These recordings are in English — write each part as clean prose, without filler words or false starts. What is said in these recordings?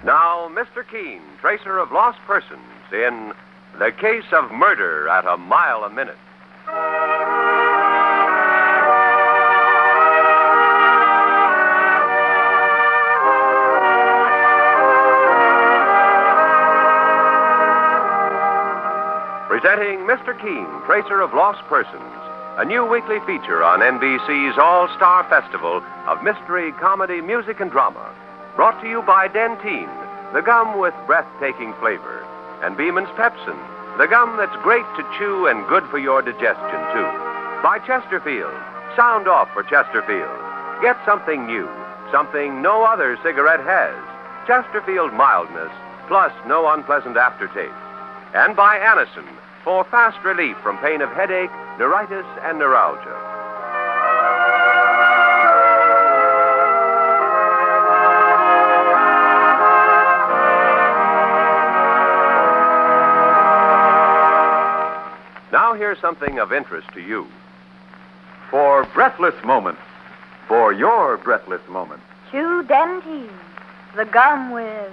Now, Mr. Keen, tracer of lost persons, in The Case of Murder at a Mile a Minute. Presenting Mr. Keen, tracer of lost persons, a new weekly feature on NBC's All-Star Festival of Mystery, Comedy, Music, and Drama. Brought to you by Dentyne, the gum with breathtaking flavor, and Beeman's Pepsin, the gum that's great to chew and good for your digestion, too. By Chesterfield, sound off for Chesterfield. Get something new, something no other cigarette has. Chesterfield mildness, plus no unpleasant aftertaste. And by Anacin, for fast relief from pain of headache, neuritis, and neuralgia. Now here's something of interest to you. For breathless moments, for your breathless moments. Chew Dentyne, the gum with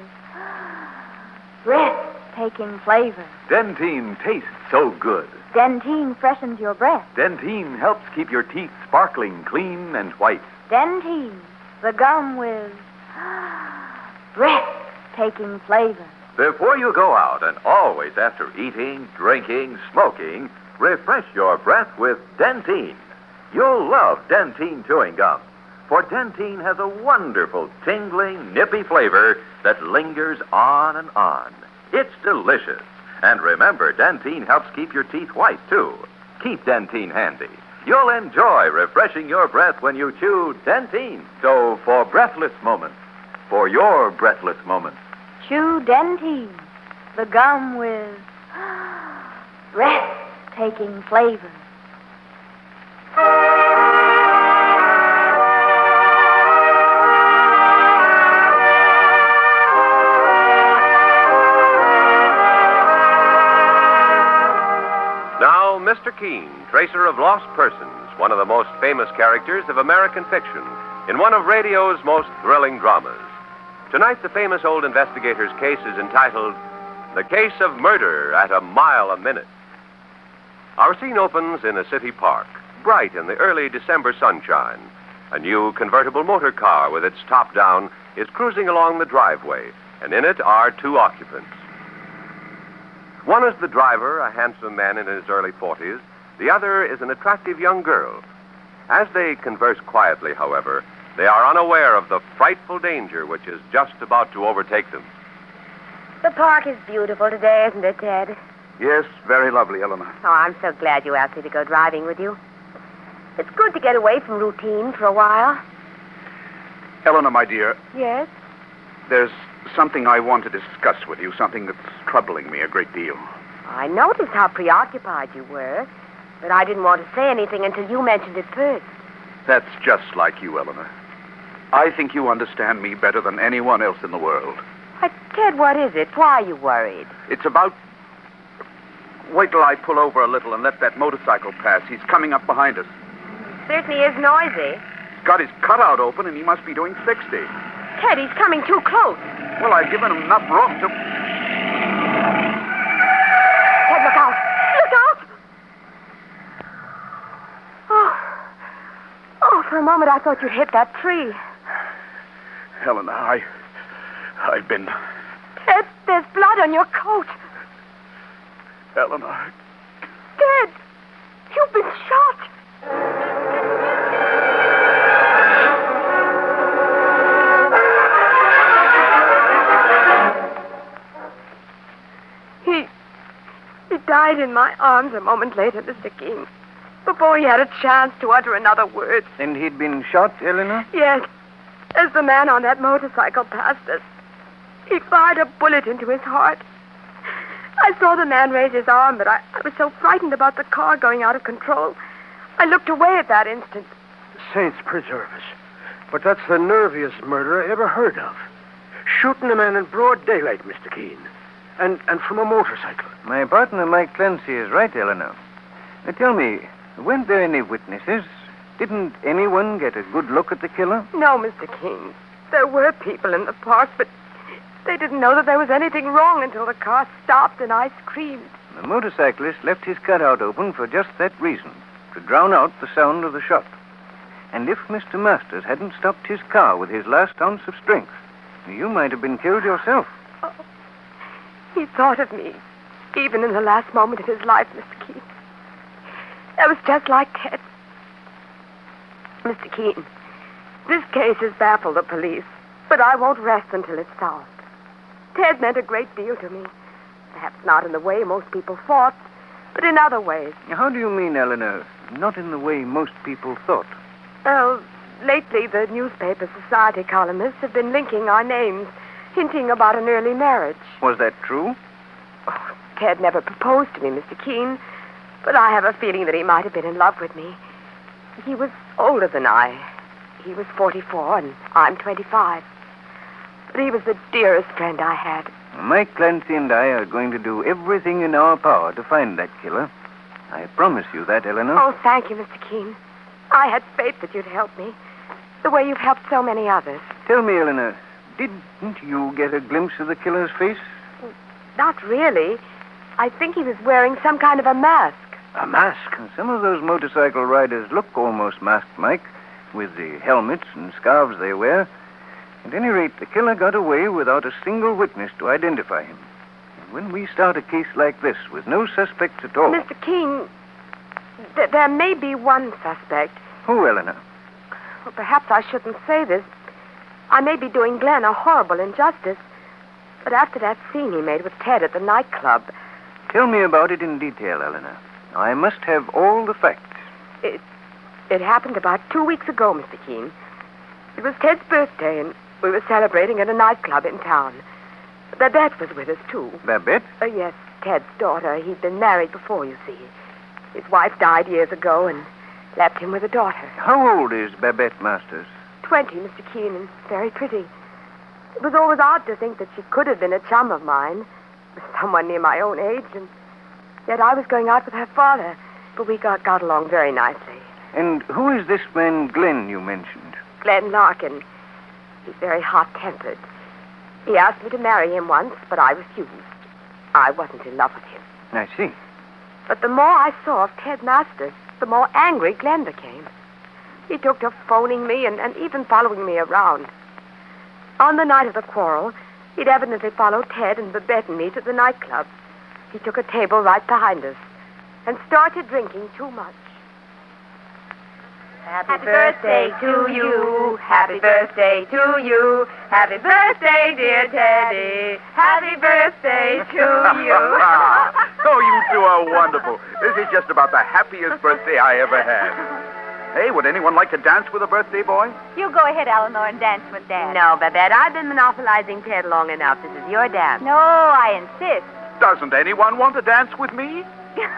breathtaking flavor. Dentyne tastes so good. Dentyne freshens your breath. Dentyne helps keep your teeth sparkling, clean, and white. Dentyne, the gum with breathtaking flavor. Before you go out, and always after eating, drinking, smoking, refresh your breath with Dentyne. You'll love Dentyne chewing gum, for Dentyne has a wonderful, tingling, nippy flavor that lingers on and on. It's delicious. And remember, Dentyne helps keep your teeth white, too. Keep Dentyne handy. You'll enjoy refreshing your breath when you chew Dentyne. So, for breathless moments, for your breathless moments, chew Dentyne, the gum with breathtaking flavor. Now, Mr. Keen, tracer of lost persons, one of the most famous characters of American fiction, in one of radio's most thrilling dramas. Tonight, the famous old investigator's case is entitled The Case of Murder at a Mile a Minute. Our scene opens in a city park, bright in the early December sunshine. A new convertible motor car with its top down is cruising along the driveway, and in it are two occupants. One is the driver, a handsome man in his early 40s. The other is an attractive young girl. As they converse quietly, however, they are unaware of the frightful danger which is just about to overtake them. The park is beautiful today, isn't it, Ted? Yes, very lovely, Eleanor. Oh, I'm so glad you asked me to go driving with you. It's good to get away from routine for a while. Eleanor, my dear. Yes? There's something I want to discuss with you, something that's troubling me a great deal. I noticed how preoccupied you were, but I didn't want to say anything until you mentioned it first. That's just like you, Eleanor. I think you understand me better than anyone else in the world. Ted, what is it? Why are you worried? It's about... Wait till I pull over a little and let that motorcycle pass. He's coming up behind us. Certainly is noisy. He's got his cutout open and he must be doing 60. Ted, he's coming too close. Well, I've given him enough room to... Ted, look out. Look out! Oh, for a moment I thought you'd hit that tree. Eleanor, I've been... Ted, there's blood on your coat. Eleanor... Ted, you've been shot. He died in my arms a moment later, Mr. Keen, before he had a chance to utter another word. And he'd been shot, Eleanor? Yes. As the man on that motorcycle passed us, he fired a bullet into his heart. I saw the man raise his arm, but I was so frightened about the car going out of control, I looked away at that instant. Saints preserve us. But that's the nerviest murder I ever heard of. Shooting a man in broad daylight, Mr. Keen. And from a motorcycle. My partner, Mike Clancy, is right, Eleanor. Tell me, weren't there any witnesses? Didn't anyone get a good look at the killer? No, Mr. Keen. There were people in the park, but They didn't know that there was anything wrong until the car stopped and I screamed. The motorcyclist left his cutout open for just that reason, to drown out the sound of the shot. And if Mr. Masters hadn't stopped his car with his last ounce of strength, you might have been killed yourself. Oh, he thought of me, even in the last moment of his life, Mr. Keen. That was just like Ted. Mr. Keen, this case has baffled the police, but I won't rest until it's solved. Ted meant a great deal to me. Perhaps not in the way most people thought, but in other ways. How do you mean, Eleanor? Not in the way most people thought. Well, lately the newspaper society columnists have been linking our names, hinting about an early marriage. Was that true? Oh, Ted never proposed to me, Mr. Keen, but I have a feeling that he might have been in love with me. He was older than I. He was 44 and I'm 25. But he was the dearest friend I had. Mike Clancy and I are going to do everything in our power to find that killer. I promise you that, Eleanor. Oh, thank you, Mr. Keen. I had faith that you'd help me, the way you've helped so many others. Tell me, Eleanor, didn't you get a glimpse of the killer's face? Not really. I think he was wearing some kind of a mask. A mask? Some of those motorcycle riders look almost masked, Mike, with the helmets and scarves they wear. At any rate, the killer got away without a single witness to identify him. And when we start a case like this with no suspects at all... Mr. Keen, there may be one suspect. Who, Eleanor? Well, perhaps I shouldn't say this. I may be doing Glenn a horrible injustice. But after that scene he made with Ted at the nightclub... Tell me about it in detail, Eleanor. I must have all the facts. It happened about 2 weeks ago, Mr. Keen. It was Ted's birthday, and we were celebrating at a nightclub in town. Babette was with us, too. Babette? Yes, Ted's daughter. He'd been married before, you see. His wife died years ago and left him with a daughter. How old is Babette Masters? 20, Mr. Keen, and very pretty. It was always odd to think that she could have been a chum of mine, someone near my own age, and yet I was going out with her father, but we got along very nicely. And who is this man Glenn you mentioned? Glenn Larkin. He's very hot-tempered. He asked me to marry him once, but I refused. I wasn't in love with him. I see. But the more I saw of Ted Masters, the more angry Glenn became. He took to phoning me and even following me around. On the night of the quarrel, he'd evidently followed Ted and Babette and me to the nightclub. He took a table right behind us and started drinking too much. Happy birthday to you. Happy birthday to you. Happy birthday, dear Teddy. Happy birthday to you. Oh, you two are wonderful. This is just about the happiest birthday I ever had. Hey, would anyone like to dance with a birthday boy? You go ahead, Eleanor, and dance with Dad. No, Babette, I've been monopolizing Ted long enough. This is your dance. No, I insist. Doesn't anyone want to dance with me?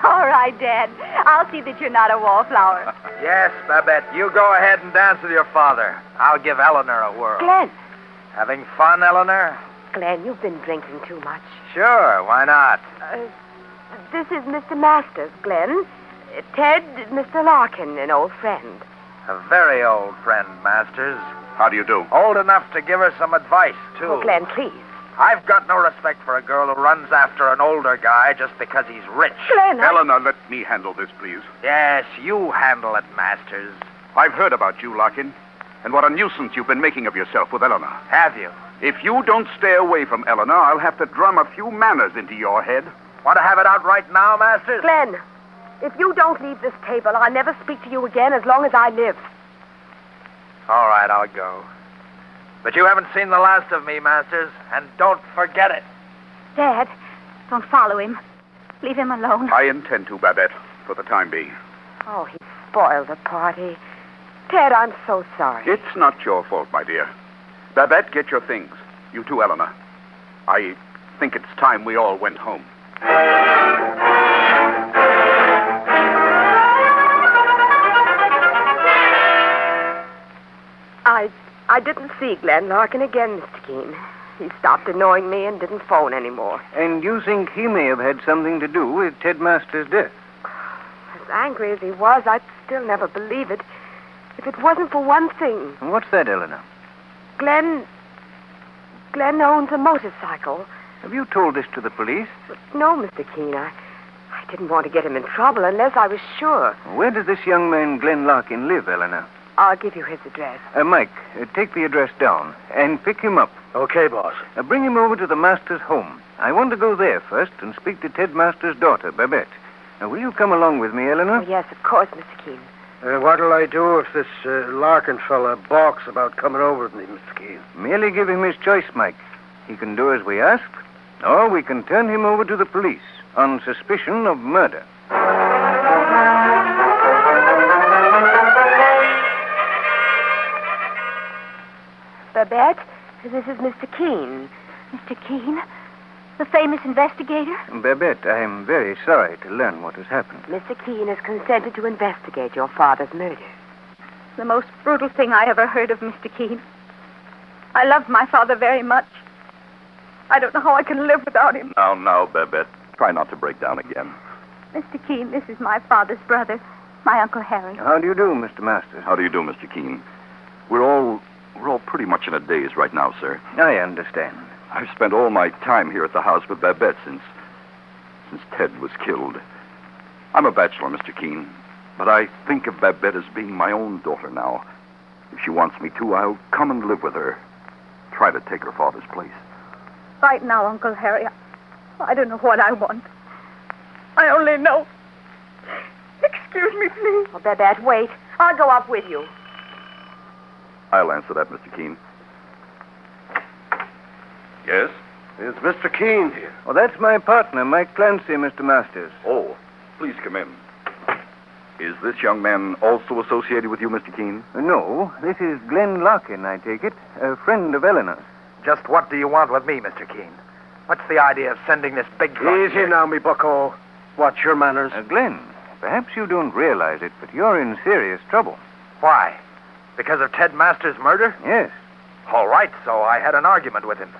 All right, Dad. I'll see that you're not a wallflower. Yes, Babette, you go ahead and dance with your father. I'll give Eleanor a whirl. Glenn. Having fun, Eleanor? Glenn, you've been drinking too much. Sure, why not? This is Mr. Masters, Glenn. Ted, Mr. Larkin, an old friend. A very old friend, Masters. How do you do? Old enough to give her some advice, too. Oh, Glenn, please. I've got no respect for a girl who runs after an older guy just because he's rich. Glenn, Eleanor, let me handle this, please. Yes, you handle it, Masters. I've heard about you, Larkin, and what a nuisance you've been making of yourself with Eleanor. Have you? If you don't stay away from Eleanor, I'll have to drum a few manners into your head. Want to have it out right now, Masters? Glenn, if you don't leave this table, I'll never speak to you again as long as I live. All right, I'll go. But you haven't seen the last of me, Masters, and don't forget it. Dad, don't follow him. Leave him alone. I intend to, Babette, for the time being. Oh, he spoiled the party. Ted, I'm so sorry. It's not your fault, my dear. Babette, get your things. You too, Eleanor. I think it's time we all went home. I didn't see Glenn Larkin again, Mr. Keen. He stopped annoying me and didn't phone anymore. And you think he may have had something to do with Ted Masters' death? As angry as he was, I'd still never believe it. If it wasn't for one thing. And what's that, Eleanor? Glenn Glenn owns a motorcycle. Have you told this to the police? But no, Mr. Keen. I didn't want to get him in trouble unless I was sure. Where does this young man, Glenn Larkin, live, Eleanor? I'll give you his address. Mike, take the address down and pick him up. Okay, boss. Bring him over to the master's home. I want to go there first and speak to Ted Master's daughter, Babette. Now, will you come along with me, Eleanor? Oh, yes, of course, Mr. Keen. What'll I do if this Larkin fella balks about coming over with me, Mr. Keen? Merely give him his choice, Mike. He can do as we ask, or we can turn him over to the police on suspicion of murder. Babette, this is Mr. Keen. Mr. Keen, the famous investigator? Babette, I am very sorry to learn what has happened. Mr. Keen has consented to investigate your father's murder. The most brutal thing I ever heard of, Mr. Keen. I loved my father very much. I don't know how I can live without him. Now, Babette. Try not to break down again. Mr. Keen, this is my father's brother, my Uncle Harry. How do you do, Mr. Masters? How do you do, Mr. Keen? We're all pretty much in a daze right now, sir. I understand. I've spent all my time here at the house with Babette since Ted was killed. I'm a bachelor, Mr. Keen, but I think of Babette as being my own daughter now. If she wants me to, I'll come and live with her. Try to take her father's place. Right now, Uncle Harry, I don't know what I want. I only know. Excuse me, please. Oh, Babette, wait. I'll go up with you. I'll answer that, Mr. Keen. Yes? It's Mr. Keen here. Oh, that's my partner, Mike Clancy, Mr. Masters. Oh, please come in. Is this young man also associated with you, Mr. Keen? No, this is Glenn Larkin, I take it, a friend of Eleanor's. Just what do you want with me, Mr. Keen? What's the idea of sending this big drunk Easy now, me bucko. Watch your manners. Glenn, perhaps you don't realize it, but you're in serious trouble. Why? Because of Ted Masters' murder? Yes. All right, so I had an argument with him.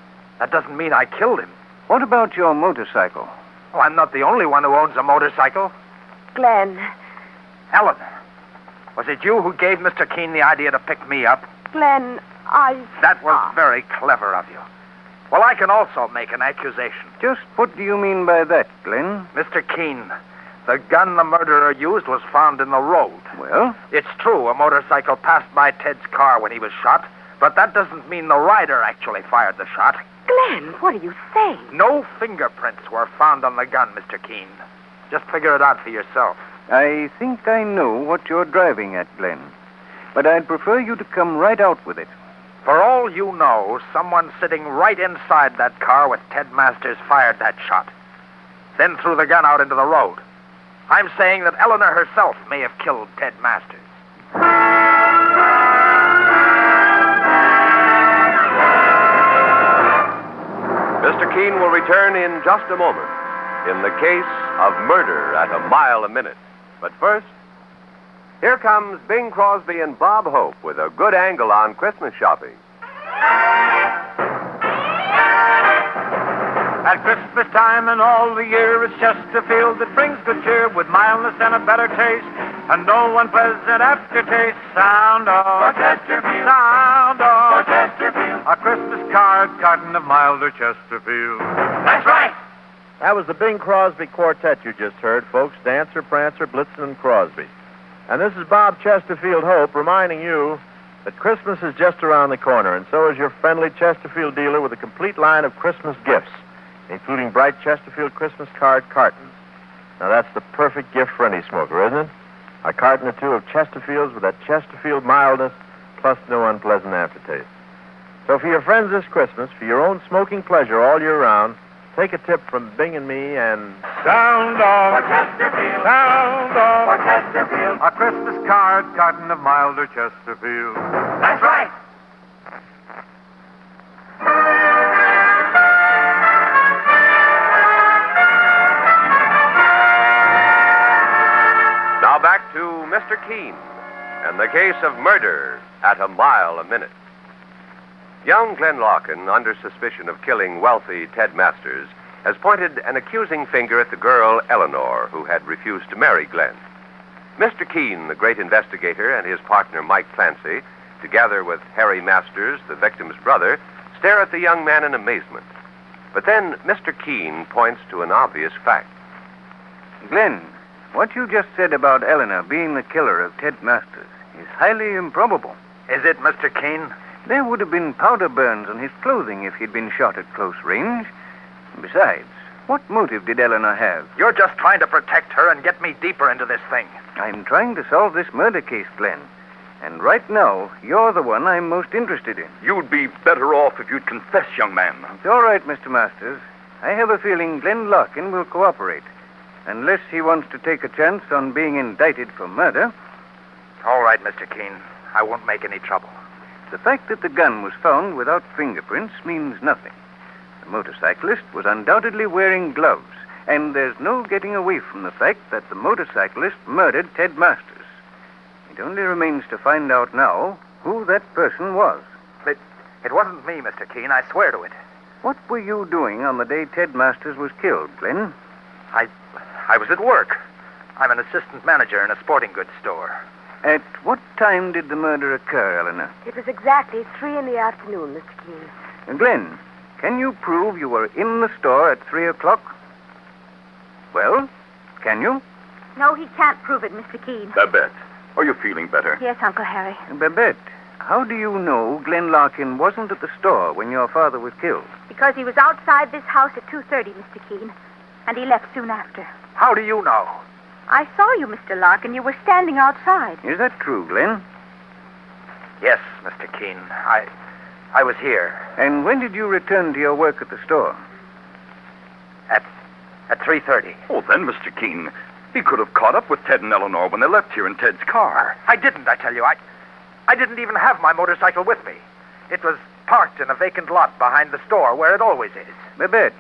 That doesn't mean I killed him. What about your motorcycle? Oh, I'm not the only one who owns a motorcycle. Glenn. Eleanor, was it you who gave Mr. Keen the idea to pick me up? Glenn, That was very clever of you. Well, I can also make an accusation. Just what do you mean by that, Glenn? Mr. Keen, the gun the murderer used was found in the road. Well? It's true, a motorcycle passed by Ted's car when he was shot, but that doesn't mean the rider actually fired the shot. Glenn, what are you saying? No fingerprints were found on the gun, Mr. Keen. Just figure it out for yourself. I think I know what you're driving at, Glenn. But I'd prefer you to come right out with it. For all you know, someone sitting right inside that car with Ted Masters fired that shot, then threw the gun out into the road. I'm saying that Eleanor herself may have killed Ted Masters. Mr. Keen will return in just a moment in the case of murder at a mile a minute. But first, here comes Bing Crosby and Bob Hope with a good angle on Christmas shopping. At Christmas time and all the year, it's Chesterfield that brings good cheer with mildness and a better taste, and no unpleasant aftertaste. Sound of Chesterfield. Sound of Chesterfield. A Christmas card, carton of milder Chesterfield. That's right. That was the Bing Crosby Quartet you just heard, folks. Dancer, Prancer, Blitzen, and Crosby. And this is Bob Chesterfield Hope reminding you that Christmas is just around the corner, and so is your friendly Chesterfield dealer with a complete line of Christmas gifts, including bright Chesterfield Christmas card cartons. Now, that's the perfect gift for any smoker, isn't it? A carton or two of Chesterfields with that Chesterfield mildness, plus no unpleasant aftertaste. So for your friends this Christmas, for your own smoking pleasure all year round, take a tip from Bing and me and... Sound of Chesterfield. Sound of Chesterfield. A Christmas card, carton of milder Chesterfield. That's right. Now back to Mr. Keen and the case of murder at a mile a minute. Young Glenn Larkin, under suspicion of killing wealthy Ted Masters, has pointed an accusing finger at the girl Eleanor, who had refused to marry Glenn. Mr. Keen, the great investigator, and his partner Mike Clancy, together with Harry Masters, the victim's brother, stare at the young man in amazement. But then Mr. Keen points to an obvious fact. Glenn, what you just said about Eleanor being the killer of Ted Masters is highly improbable. Is it, Mr. Keen? There would have been powder burns on his clothing if he'd been shot at close range. Besides, what motive did Eleanor have? You're just trying to protect her and get me deeper into this thing. I'm trying to solve this murder case, Glenn. And right now, you're the one I'm most interested in. You'd be better off if you'd confess, young man. It's all right, Mr. Masters. I have a feeling Glenn Larkin will cooperate. Unless he wants to take a chance on being indicted for murder. All right, Mr. Keen. I won't make any trouble. The fact that the gun was found without fingerprints means nothing. The motorcyclist was undoubtedly wearing gloves, and there's no getting away from the fact that the motorcyclist murdered Ted Masters. It only remains to find out now who that person was. It wasn't me, Mr. Keen. I swear to it. What were you doing on the day Ted Masters was killed, Glenn? I was at work. I'm an assistant manager in a sporting goods store. At what time did the murder occur, Eleanor? It was exactly 3 in the afternoon, Mr. Keen. Glenn, can you prove you were in the store at 3 o'clock? Well, can you? No, he can't prove it, Mr. Keen. Babette, are you feeling better? Yes, Uncle Harry. Babette, how do you know Glenn Larkin wasn't at the store when your father was killed? Because he was outside this house at 2:30, Mr. Keen, and he left soon after. How do you know? I saw you, Mr. Larkin. You were standing outside. Is that true, Glenn? Yes, Mr. Keen. I was here. And when did you return to your work at the store? At 3:30. Oh, then, Mr. Keen, he could have caught up with Ted and Eleanor when they left here in Ted's car. I didn't, I tell you. I didn't even have my motorcycle with me. It was parked in a vacant lot behind the store where it always is. Babette,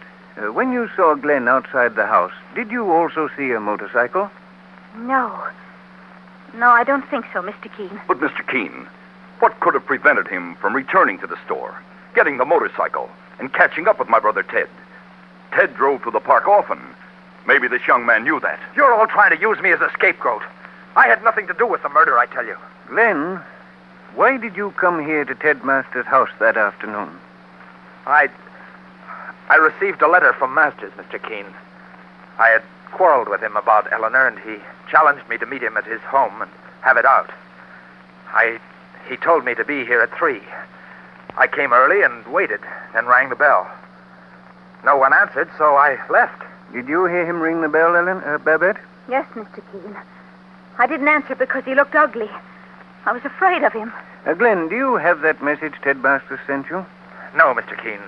when you saw Glenn outside the house, did you also see a motorcycle? No. No, I don't think so, Mr. Keen. But, Mr. Keen, what could have prevented him from returning to the store, getting the motorcycle, and catching up with my brother Ted? Ted drove to the park often. Maybe this young man knew that. You're all trying to use me as a scapegoat. I had nothing to do with the murder, I tell you. Glenn, why did you come here to Ted Masters' house that afternoon? I received a letter from Masters, Mr. Keen. I had quarreled with him about Eleanor, and he challenged me to meet him at his home and have it out. He told me to be here at 3. I came early and waited, then rang the bell. No one answered, so I left. Did you hear him ring the bell, Babette? Yes, Mr. Keen. I didn't answer because he looked ugly. I was afraid of him. Glenn, do you have that message Ted Masters sent you? No, Mr. Keen.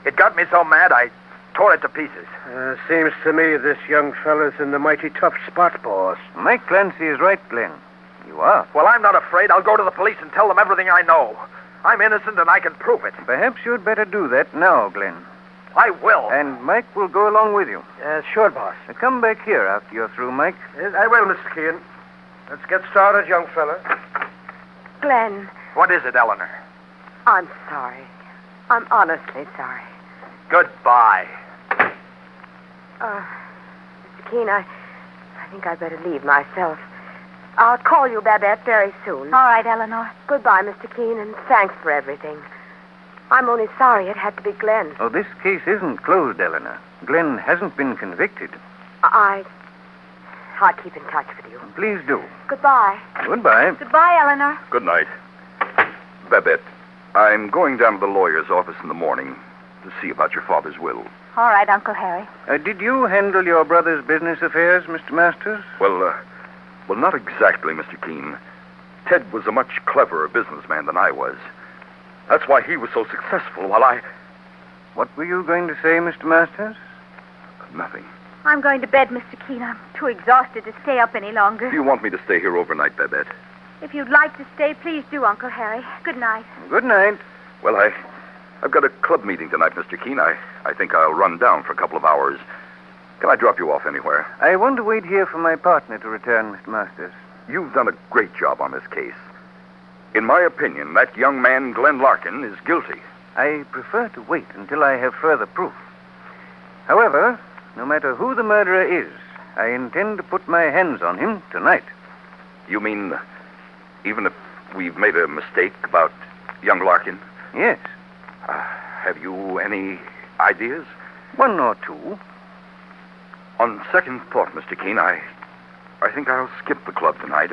It got me so mad I tore it to pieces. Seems to me this young fella's in the mighty tough spot, boss. Mike Clancy is right, Glenn. You are. Well, I'm not afraid. I'll go to the police and tell them everything I know. I'm innocent and I can prove it. Perhaps you'd better do that now, Glenn. I will. And Mike will go along with you. Sure, boss. Come back here after you're through, Mike. Yes, I will, Mr. Keen. Let's get started, young fella. Glenn, What is it, Eleanor? I'm sorry. I'm honestly sorry. Goodbye. Mr. Keen, I think I'd better leave myself. I'll call you, Babette, very soon. All right, Eleanor. Goodbye, Mr. Keen, and thanks for everything. I'm only sorry it had to be Glenn. Oh, this case isn't closed, Eleanor. Glenn hasn't been convicted. I'll keep in touch with you. Please do. Goodbye. Goodbye. Goodbye, Eleanor. Good night. Babette, I'm going down to the lawyer's office in the morning to see about your father's will. All right, Uncle Harry. Did you handle your brother's business affairs, Mr. Masters? Well, not exactly, Mr. Keen. Ted was a much cleverer businessman than I was. That's why he was so successful while I... What were you going to say, Mr. Masters? Nothing. I'm going to bed, Mr. Keen. I'm too exhausted to stay up any longer. Do you want me to stay here overnight, Babette? If you'd like to stay, please do, Uncle Harry. Good night. Good night. Well, I've got a club meeting tonight, Mr. Keen. I think I'll run down for a couple of hours. Can I drop you off anywhere? I want to wait here for my partner to return, Mr. Masters. You've done a great job on this case. In my opinion, that young man, Glenn Larkin, is guilty. I prefer to wait until I have further proof. However, no matter who the murderer is, I intend to put my hands on him tonight. You mean, even if we've made a mistake about young Larkin? Yes. Have you any ideas? One or two. On second thought, Mr. Keen, I think I'll skip the club tonight.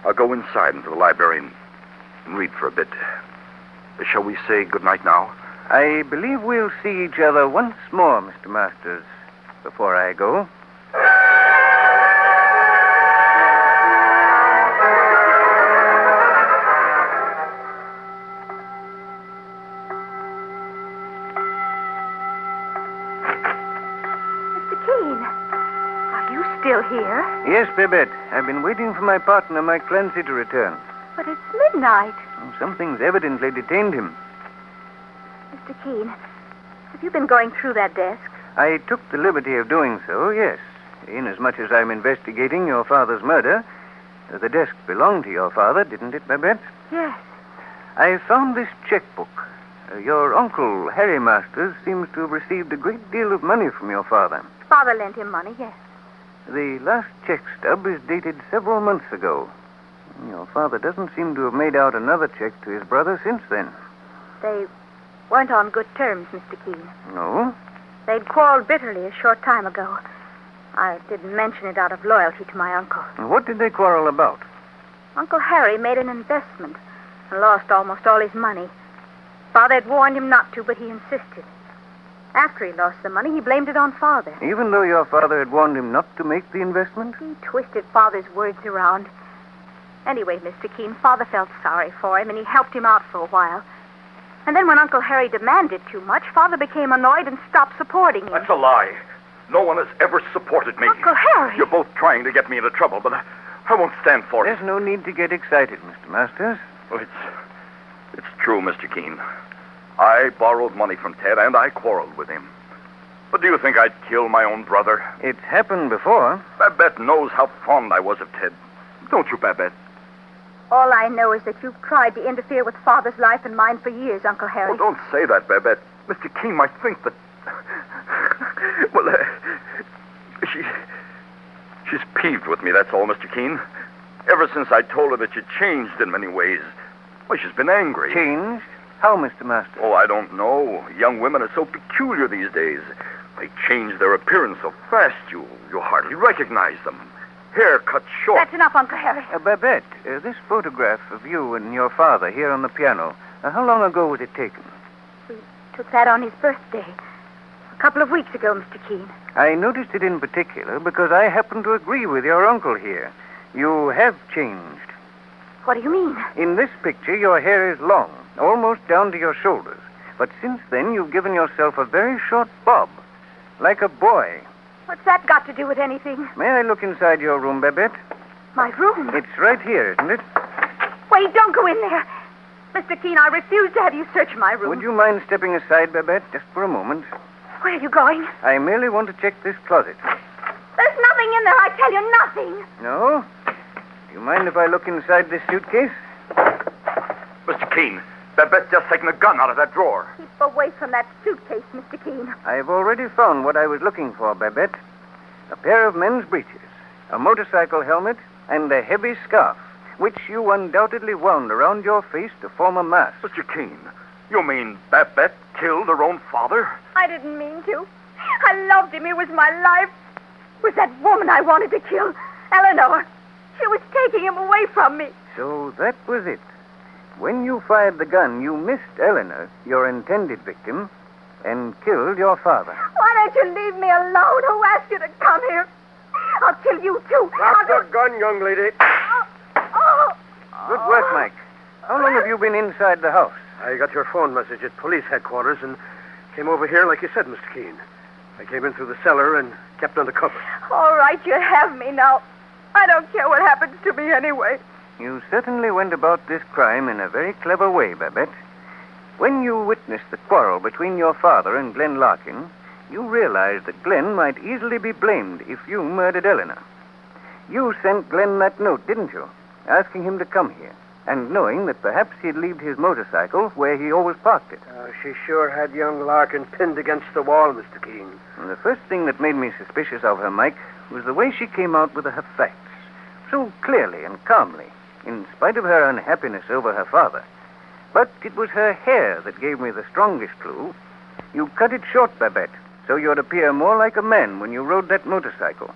I'll go inside into the library and read for a bit. Shall we say goodnight now? I believe we'll see each other once more, Mr. Masters, before I go. Still here? Yes, Babette. I've been waiting for my partner, Mike Clancy, to return. But it's midnight. Something's evidently detained him. Mr. Keen, have you been going through that desk? I took the liberty of doing so, yes. Inasmuch as I'm investigating your father's murder. The desk belonged to your father, didn't it, Babette? Yes. I found this checkbook. Your uncle, Harry Masters, seems to have received a great deal of money from your father. Father lent him money, yes. The last check stub is dated several months ago. Your father doesn't seem to have made out another check to his brother since then. They weren't on good terms, Mr. Keen. No? They'd quarreled bitterly a short time ago. I didn't mention it out of loyalty to my uncle. What did they quarrel about? Uncle Harry made an investment and lost almost all his money. Father had warned him not to, but he insisted. After he lost the money, he blamed it on Father. Even though your father had warned him not to make the investment? He twisted Father's words around. Anyway, Mr. Keen, Father felt sorry for him, and he helped him out for a while. And then when Uncle Harry demanded too much, Father became annoyed and stopped supporting him. That's a lie. No one has ever supported me. Uncle Harry! You're both trying to get me into trouble, but I won't stand for it. There's no need to get excited, Mr. Masters. Well, it's true, Mr. Keen. I borrowed money from Ted, and I quarreled with him. But do you think I'd kill my own brother? It's happened before. Babette knows how fond I was of Ted. Don't you, Babette? All I know is that you've tried to interfere with Father's life and mine for years, Uncle Harry. Oh, don't say that, Babette. Mr. Keen might think that... Well, she's peeved with me, that's all, Mr. Keen. Ever since I told her that you'd changed in many ways, well, she's been angry. Changed? How, Mr. Masters? Oh, I don't know. Young women are so peculiar these days. They change their appearance so fast, you hardly recognize them. Hair cut short. That's enough, Uncle Harry. Babette, this photograph of you and your father here on the piano, how long ago was it taken? We took that on his birthday. A couple of weeks ago, Mr. Keen. I noticed it in particular because I happen to agree with your uncle here. You have changed. What do you mean? In this picture, your hair is long, almost down to your shoulders. But since then, you've given yourself a very short bob, like a boy. What's that got to do with anything? May I look inside your room, Babette? My room? It's right here, isn't it? Wait, don't go in there. Mr. Keen, I refuse to have you search my room. Would you mind stepping aside, Babette, just for a moment? Where are you going? I merely want to check this closet. There's nothing in there, I tell you, nothing. No? Do you mind if I look inside this suitcase? Mr. Keen, Babette's just taken a gun out of that drawer. Keep away from that suitcase, Mr. Keen. I've already found what I was looking for, Babette. A pair of men's breeches, a motorcycle helmet, and a heavy scarf, which you undoubtedly wound around your face to form a mask. Mr. Keen, you mean Babette killed her own father? I didn't mean to. I loved him. He was my life. It was that woman I wanted to kill, Eleanor. She was taking him away from me. So that was it. When you fired the gun, you missed Eleanor, your intended victim, and killed your father. Why don't you leave me alone? Who asked you to come here? I'll kill you, too. Drop the gun, young lady. Good work, Mike. How long have you been inside the house? I got your phone message at police headquarters and came over here like you said, Mr. Keen. I came in through the cellar and kept under cover. All right, you have me now. I don't care what happens to me anyway. You certainly went about this crime in a very clever way, Babette. When you witnessed the quarrel between your father and Glenn Larkin, you realized that Glenn might easily be blamed if you murdered Eleanor. You sent Glenn that note, didn't you? Asking him to come here, and knowing that perhaps he'd leave his motorcycle where he always parked it. She sure had young Larkin pinned against the wall, Mr. Keen. And the first thing that made me suspicious of her, Mike, was the way she came out with her facts. So clearly and calmly, in spite of her unhappiness over her father. But it was her hair that gave me the strongest clue. You cut it short, Babette, so you'd appear more like a man when you rode that motorcycle.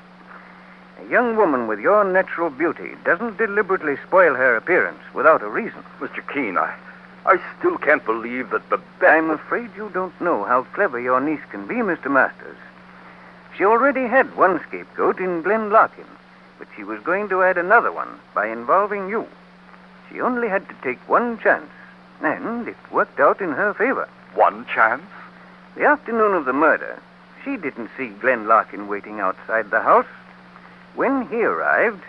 A young woman with your natural beauty doesn't deliberately spoil her appearance without a reason. Mr. Keen, I still can't believe that Babette... I'm afraid you don't know how clever your niece can be, Mr. Masters. She already had one scapegoat in Glen Larkin, but she was going to add another one by involving you. She only had to take one chance, and it worked out in her favor. One chance? The afternoon of the murder, she didn't see Glen Larkin waiting outside the house. When he arrived,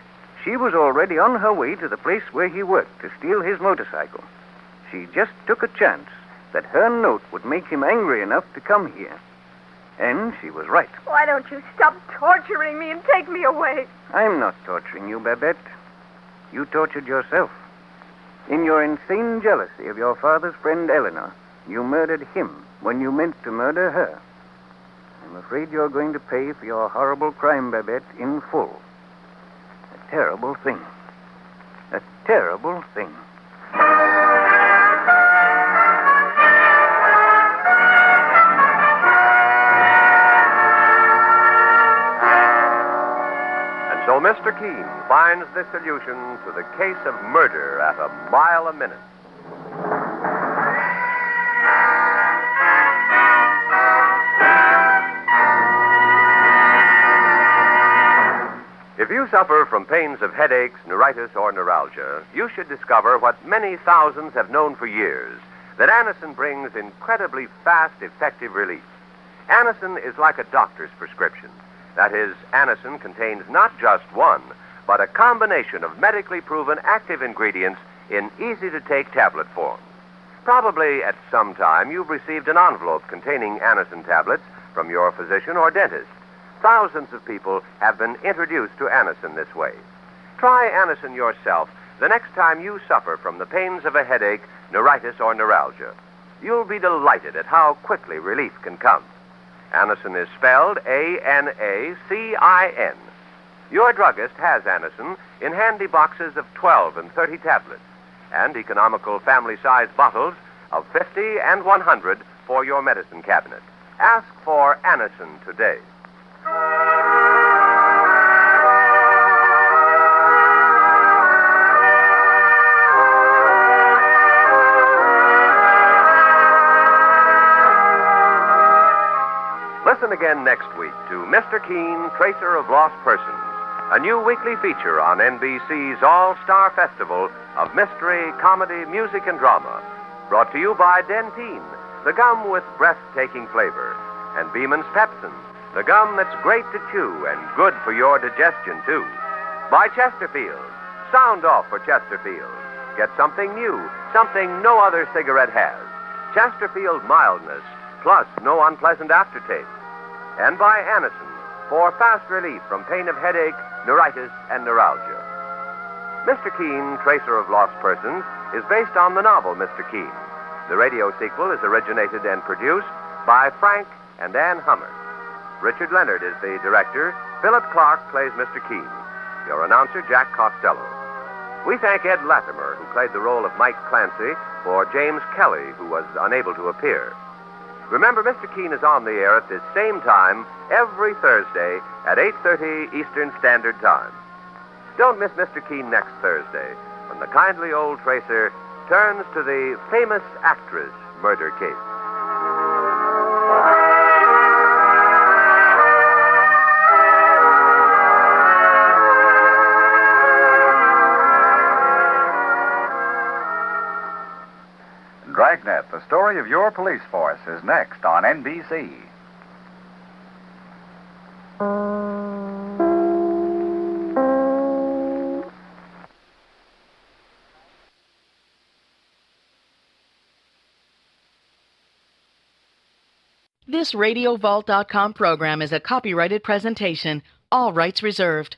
she was already on her way to the place where he worked to steal his motorcycle. She just took a chance that her note would make him angry enough to come here. And she was right. Why don't you stop torturing me and take me away? I'm not torturing you, Babette. You tortured yourself. In your insane jealousy of your father's friend Eleanor, you murdered him when you meant to murder her. I'm afraid you're going to pay for your horrible crime, Babette, in full. A terrible thing. A terrible thing. So Mr. Keen finds the solution to the case of murder at a mile a minute. If you suffer from pains of headaches, neuritis, or neuralgia, you should discover what many thousands have known for years, that Anacin brings incredibly fast, effective relief. Anacin is like a doctor's prescription. That is, Anacin contains not just one, but a combination of medically proven active ingredients in easy-to-take tablet form. Probably at some time you've received an envelope containing Anacin tablets from your physician or dentist. Thousands of people have been introduced to Anacin this way. Try Anacin yourself the next time you suffer from the pains of a headache, neuritis, or neuralgia. You'll be delighted at how quickly relief can come. Anacin is spelled A-N-A-C-I-N. Your druggist has Anacin in handy boxes of 12 and 30 tablets and economical family-sized bottles of 50 and 100 for your medicine cabinet. Ask for Anacin today. Listen again next week to Mr. Keen, Tracer of Lost Persons, a new weekly feature on NBC's All-Star Festival of Mystery, Comedy, Music, and Drama. Brought to you by Dentyne, the gum with breathtaking flavor, and Beeman's Pepsin, the gum that's great to chew and good for your digestion, too. By Chesterfield, sound off for Chesterfield. Get something new, something no other cigarette has. Chesterfield mildness, plus no unpleasant aftertaste. And by Anacin, for fast relief from pain of headache, neuritis, and neuralgia. Mr. Keen, Tracer of Lost Persons, is based on the novel Mr. Keen. The radio sequel is originated and produced by Frank and Ann Hummer. Richard Leonard is the director. Philip Clarke plays Mr. Keen. Your announcer, Jack Costello. We thank Ed Latimer, who played the role of Mike Clancy, for James Kelly, who was unable to appear. Remember, Mr. Keen is on the air at this same time every Thursday at 8:30 Eastern Standard Time. Don't miss Mr. Keen next Thursday when the kindly old tracer turns to the famous actress murder case. Dragnet, the story of your police force, is next on NBC. This RadioVault.com program is a copyrighted presentation, all rights reserved.